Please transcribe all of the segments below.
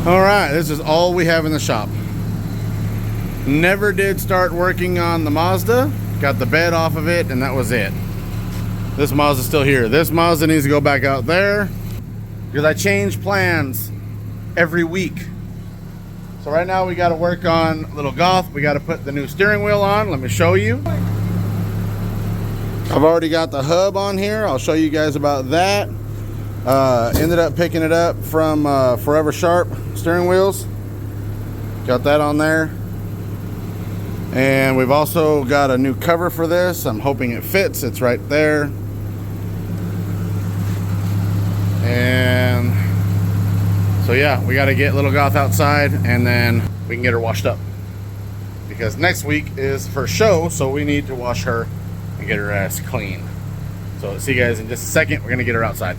All right, this is all we have in the shop. Never did start working on the Mazda. Got the bed off of it, and that was it. This Mazda's still here. This Mazda needs to go back out there because I change plans every week. So right now we got to work on little Goth. We got to put the new steering wheel on. Let me show you. I've already got the hub on here. I'll show you guys about that. Ended up picking it up from Forever Sharp steering wheels. Got that on there. And we've also got a new cover for this. I'm hoping it fits. It's right there. And so yeah, we got to get little Goth outside and then we can get her washed up. Because next week is for show, so we need to wash her and get her ass clean. So see you guys in just a second. We're going to get her outside.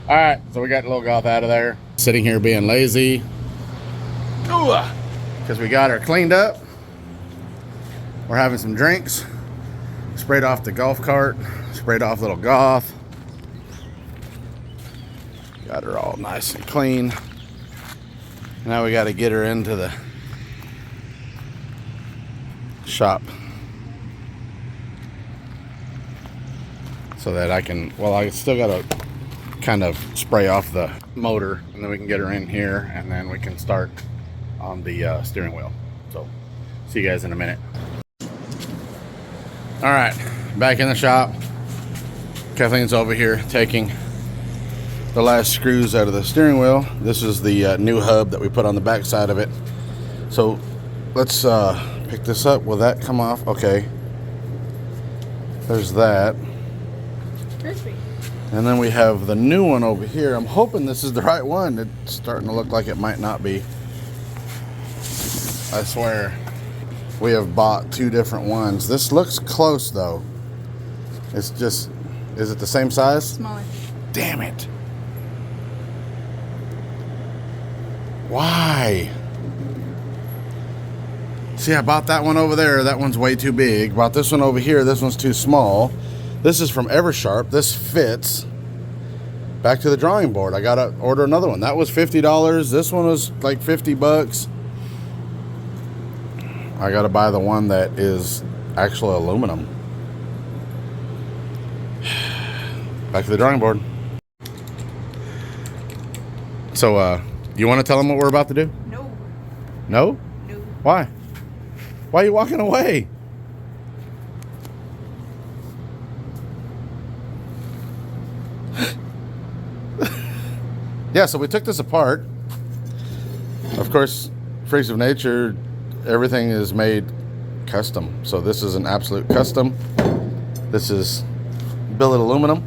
All right, so we got little Goth out of there. Sitting here being lazy. Because we got her cleaned up. We're having some drinks. Sprayed off the golf cart. Sprayed off little Goth. Got her all nice and clean. Now we got to get her into the shop so that I can, well, I still got to kind of spray off the motor, and then we can get her in here, and then we can start on the steering wheel. So see you guys in a minute. All right, back in the shop. Kathleen's over here taking the last screws out of the steering wheel. This is the new hub that we put on the back side of it. So let's pick this up. Will that come off? Okay, there's that. Crispy. And then we have the new one over here. I'm hoping this is the right one. It's starting to look like it might not be. I swear we have bought two different ones. This looks close though. It's just, is it the same size? Smaller. Damn it. Why? See, I bought that one over there. That one's way too big. Bought this one over here. This one's too small. This is from Eversharp. This fits. Back to the drawing board. I gotta order another one. That was $50. This one was like 50 bucks. I gotta buy the one that is actual aluminum. Back to the drawing board. So, you want to tell them what we're about to do? No. No? No. Why? Why are you walking away? Yeah, so we took this apart. Of course, Freaks of Nature, everything is made custom. So this is an absolute custom. This is billet aluminum.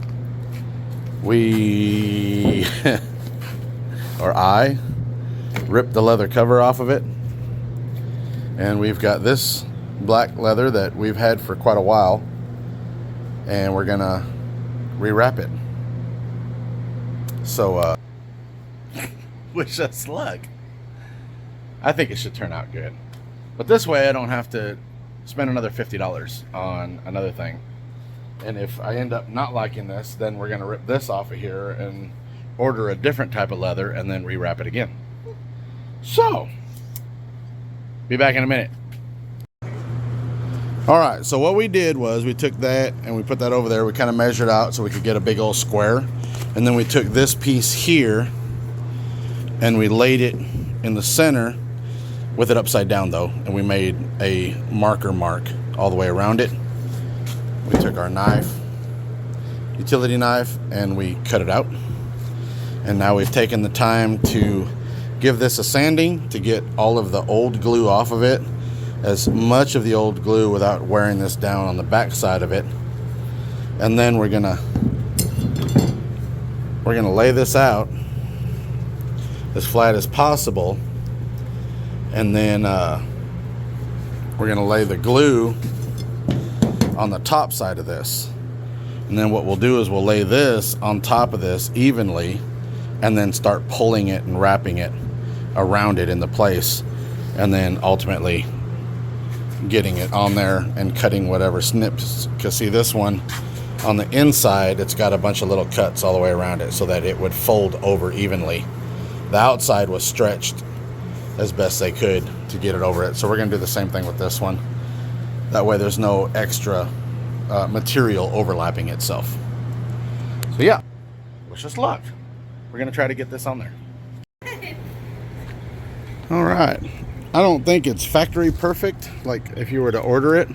I ripped the leather cover off of it. And we've got this black leather that we've had for quite a while. And we're gonna rewrap it. So, wish us luck. I think it should turn out good. But this way I don't have to spend another $50 on another thing. And if I end up not liking this, then we're gonna rip this off of here and order a different type of leather and then rewrap it again. So, be back in a minute. All right, so what we did was we took that and we put that over there. We kind of measured out so we could get a big old square. And then we took this piece here and we laid it in the center with it upside down though. And we made a marker mark all the way around it. We took our knife, utility knife, and we cut it out. And now we've taken the time to give this a sanding to get all of the old glue off of it, as much of the old glue without wearing this down on the back side of it. And then we're gonna lay this out as flat as possible, and then we're gonna lay the glue on the top side of this. And then what we'll do is we'll lay this on top of this evenly and then start pulling it and wrapping it around it into place, and then ultimately getting it on there and cutting whatever snips. Because see, this one on the inside, it's got a bunch of little cuts all the way around it so that it would fold over evenly. The outside was stretched as best they could to get it over it. So we're going to do the same thing with this one. That way there's no extra material overlapping itself. So yeah, wish us luck. We're going to try to get this on there. All right. I don't think it's factory perfect, like if you were to order it,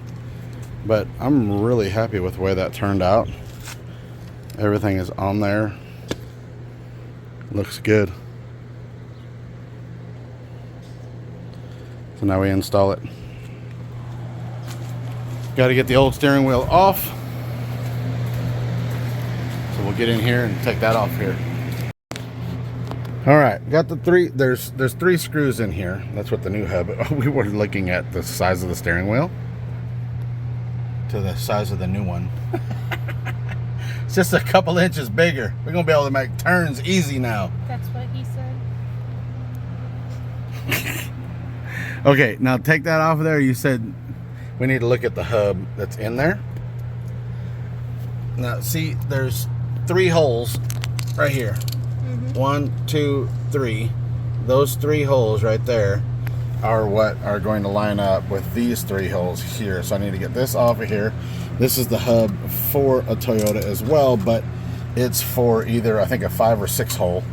but I'm really happy with the way that turned out. Everything is on there. Looks good. So now we install it. Got to get the old steering wheel off. So we'll get in here and take that off here. All right, got the three. There's 3 screws in here. That's what the new hub. We were looking at the size of the steering wheel to the size of the new one. It's just a couple inches bigger. We're gonna be able to make turns easy now. That's what he said. Okay, now take that off of there. You said we need to look at the hub that's in there. Now, see, there's 3 holes right here. 1, 2, 3. Those 3 holes right there are what are going to line up with these 3 holes here. So I need to get this off of here. This is the hub for a Toyota as well, but it's for either, I think, a 5 or 6 hole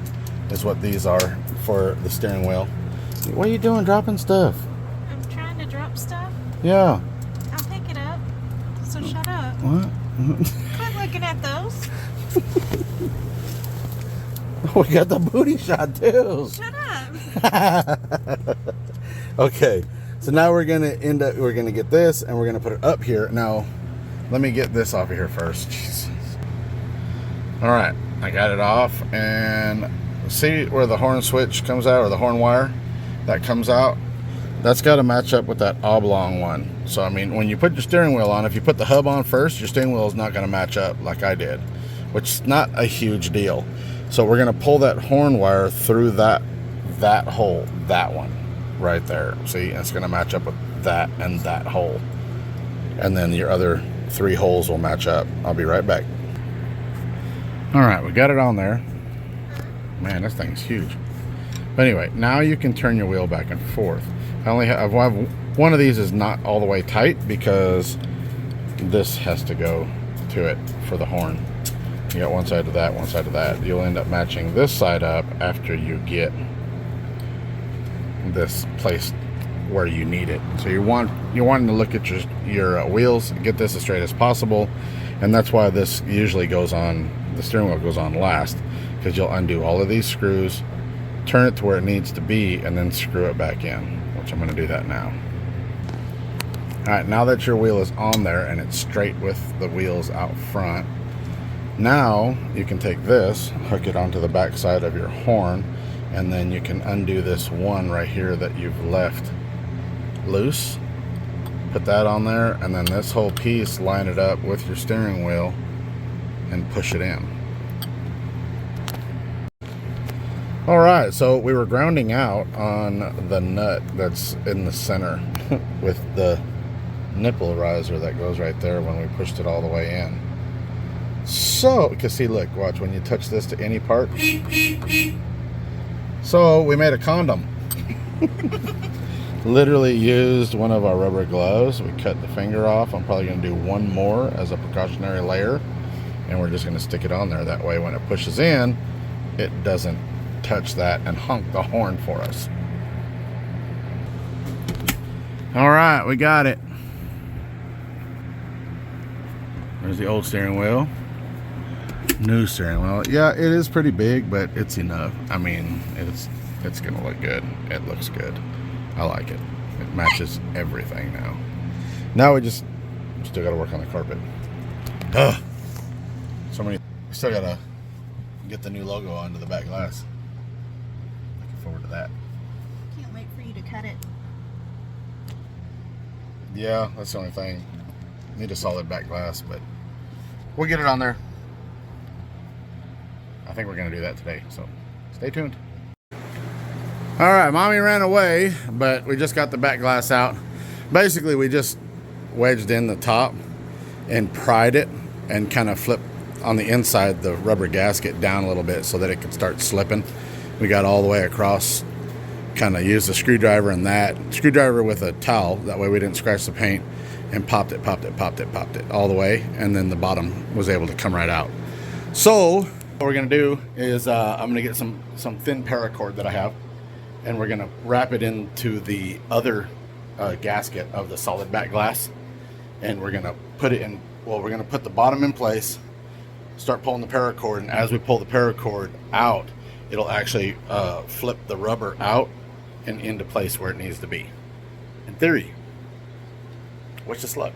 is what these are for the steering wheel. What are you doing dropping stuff? I'm trying to drop stuff. Yeah. I'll pick it up. So shut up. What? Quit looking at those. We got the booty shot too. Shut up. Okay, so now we're gonna get this and we're gonna put it up here. Now, let me get this off of here first. Jesus. All right, I got it off, and see where the horn switch comes out, or the horn wire that comes out. That's got to match up with that oblong one. So I mean, when you put your steering wheel on, if you put the hub on first, your steering wheel is not going to match up like I did, which is not a huge deal. So we're going to pull that horn wire through that hole, that one right there. See, it's going to match up with that and that hole. And then your other 3 holes will match up. I'll be right back. All right, we got it on there. Man, this thing's huge. But anyway, now you can turn your wheel back and forth. I have one of these is not all the way tight because this has to go to it for the horn. You got one side to that, one side to that. You'll end up matching this side up after you get this placed where you need it. So you're wanting to look at your wheels, get this as straight as possible, and that's why this usually goes on. The steering wheel goes on last, because you'll undo all of these screws, turn it to where it needs to be, and then screw it back in, which I'm going to do that now. All right, now that your wheel is on there and it's straight with the wheels out front, now you can take this, hook it onto the back side of your horn, and then you can undo this one right here that you've left loose. Put that on there, and then this whole piece, line it up with your steering wheel and push it in. All right, so we were grounding out on the nut that's in the center with the nipple riser that goes right there when we pushed it all the way in. So, because see, look, watch, when you touch this to any part. So we made a condom. Literally used one of our rubber gloves. We cut the finger off. I'm probably going to do one more as a precautionary layer, and we're just going to stick it on there. That way when it pushes in, it doesn't touch that and honk the horn for us. All right, we got it. There's the old steering wheel. New steering wheel. Yeah, it is pretty big, but it's enough. I mean, it's gonna look good. It looks good. I like it. It matches everything now. Now we still gotta work on the carpet. Ugh. We still gotta get the new logo onto the back glass. Looking forward to that. Can't wait for you to cut it. Yeah, that's the only thing. Need a solid back glass, but we'll get it on there. I think we're going to do that today, so stay tuned. All right, Mommy ran away, but we just got the back glass out. Basically, we just wedged in the top and pried it and kind of flip on the inside the rubber gasket down a little bit so that it could start slipping. We got all the way across, kind of used a screwdriver and that screwdriver with a towel, that way we didn't scratch the paint, and popped it all the way, and then the bottom was able to come right out. So what we're gonna do is I'm gonna get some thin paracord that I have, and we're gonna wrap it into the other gasket of the solid back glass, and we're gonna put it in. Well, we're gonna put the bottom in place, start pulling the paracord, and as we pull the paracord out, it'll actually flip the rubber out and into place where it needs to be. In theory. Wish us luck.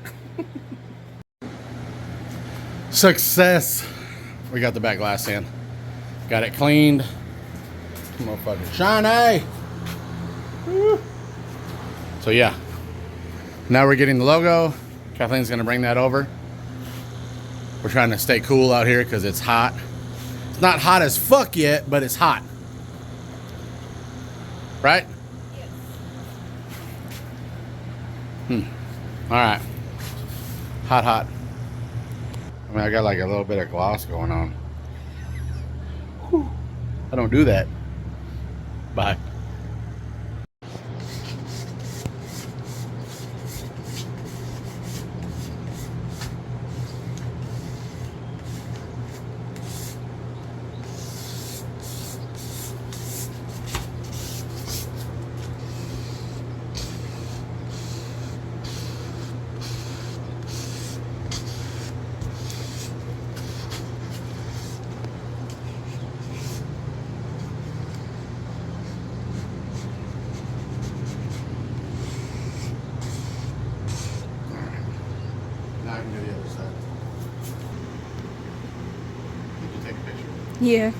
Success. We got the back glass in. Got it cleaned. Motherfucking shiny. Woo. So yeah. Now we're getting the logo. Kathleen's gonna bring that over. We're trying to stay cool out here because it's hot. It's not hot as fuck yet, but it's hot. Right? Yes. Alright. Hot. I mean, I got like a little bit of gloss going on. Whew. I don't do that. Bye. Now I can do the other side. Did you take a picture? Yeah.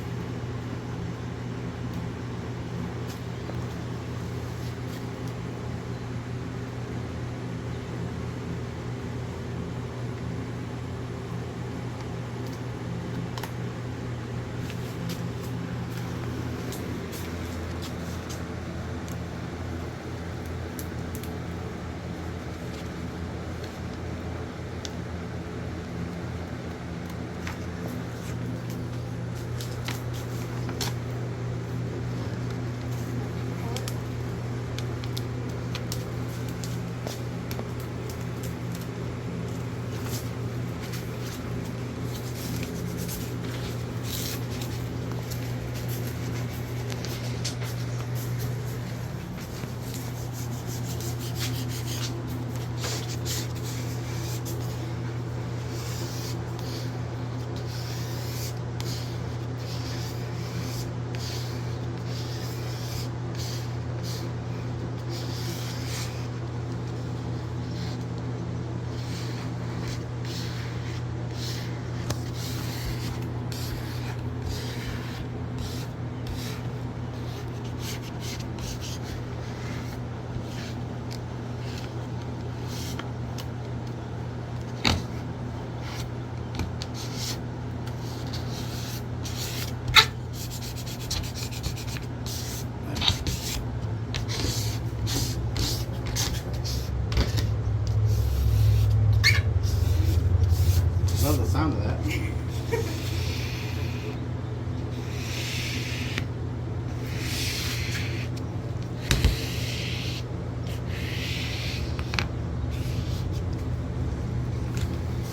Love the sound of that.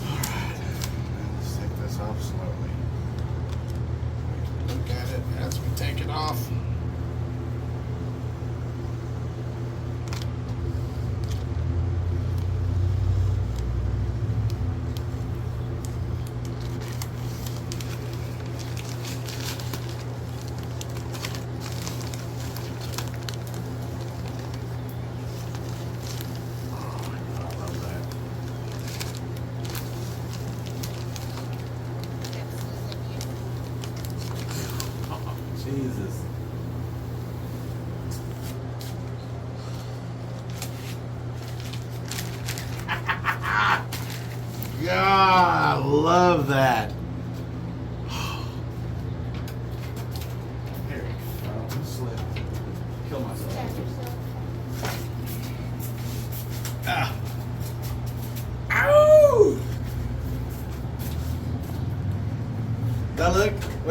Alright, let's take this off slowly. Look at it as we take it off. Jesus. God, I love that. Here, I don't slip. Kill myself. Ah. Ow!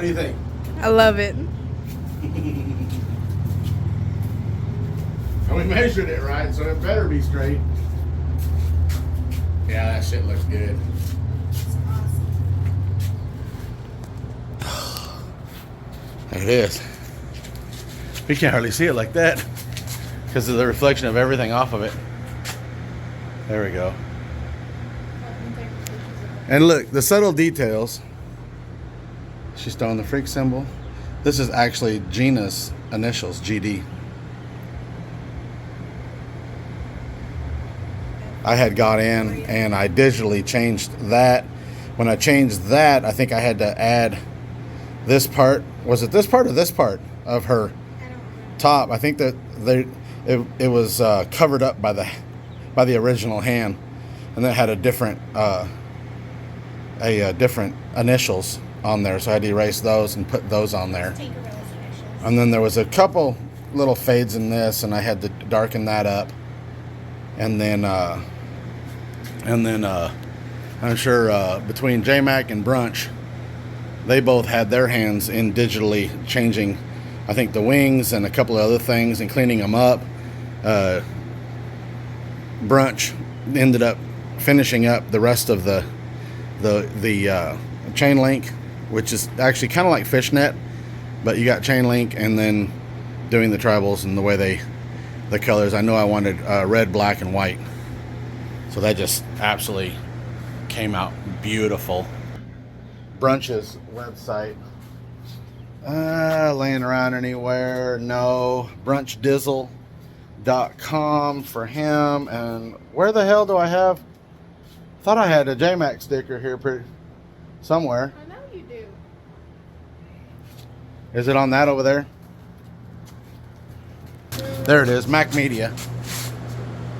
do you think? I love it. And we measured it right, so it better be straight. Yeah, that shit looks good. It's awesome. There it is. We can't hardly see it like that because of the reflection of everything off of it. There we go. And look, the subtle details. She's throwing the freak symbol. This is actually Gina's initials, GD. I had got in and I digitally changed that. When I changed that, I think I had to add this part. Was it this part or this part of her top? I think that it was covered up by the original hand, and that had a different different initials on there. So I had to erase those and put those on there. And then there was a couple little fades in this, and I had to darken that up. And then I'm sure between J-Mac and Brunch, they both had their hands in digitally changing, I think, the wings and a couple of other things and cleaning them up. Brunch ended up finishing up the rest of the chain link, which is actually kind of like fishnet, but you got chain link and then doing the tribals and the way the colors. I know I wanted red, black, and white, so that just absolutely came out beautiful. Brunch's website, laying around anywhere? No. BrunchDizzle.com for him. And where the hell do I have? Thought I had a J-Mac sticker here somewhere. I know you do. Is it on that over there? There it is, Mac Media.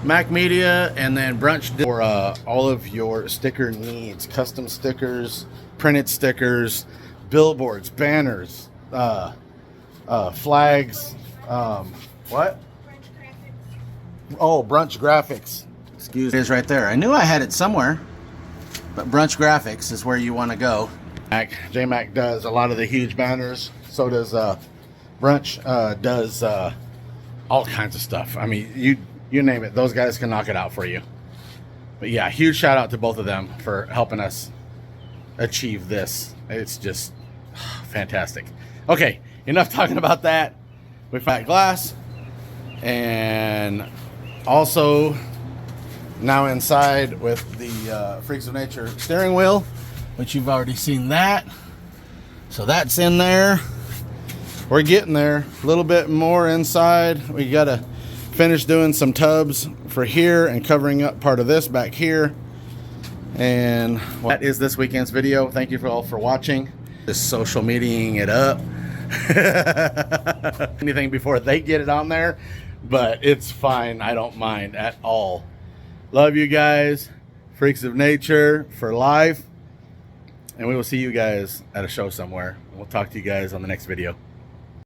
Mac Media, and then Brunch for all of your sticker needs. Custom stickers, printed stickers, billboards, banners, flags, what? French graphics. Oh, Brunch Graphics. Excuse me. It is right there. I knew I had it somewhere, but Brunch Graphics is where you want to go. J-Mac does a lot of the huge banners. So does Brunch does all kinds of stuff. I mean, you name it, those guys can knock it out for you. But yeah, huge shout out to both of them for helping us achieve this. It's just fantastic. Okay, enough talking about that. We found glass, and also now inside with the Freaks of Nature steering wheel, which you've already seen that. So that's in there. We're getting there. A little bit more inside. We gotta finish doing some tubs for here and covering up part of this back here. And that is this weekend's video. Thank you all for watching. Just social mediaing it up. Anything before they get it on there, but it's fine. I don't mind at all. Love you guys. Freaks of Nature for life. And we will see you guys at a show somewhere. We'll talk to you guys on the next video.